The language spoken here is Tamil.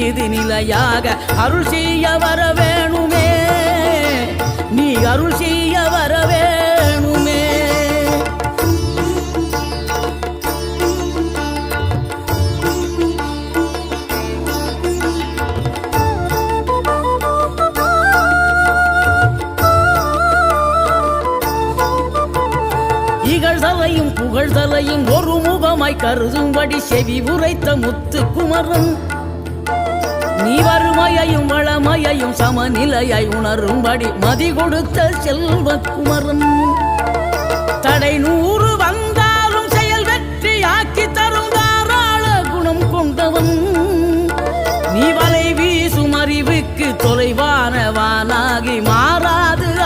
மீது நிலையாக அருள் செய்ய வர வேணுமே, நீ அருள் செய்ய வர வேணுமே. இகழ்தலையும் புகழ்தலையும் ஒரு முகமாய் கருதும்படி செவி உரைத்த முத்து குமரன், நீ வறுமையையும் வளமையையும் சமநிலையை உணரும்படி மதி கொடுத்த செல்வ குமரன், தடை 100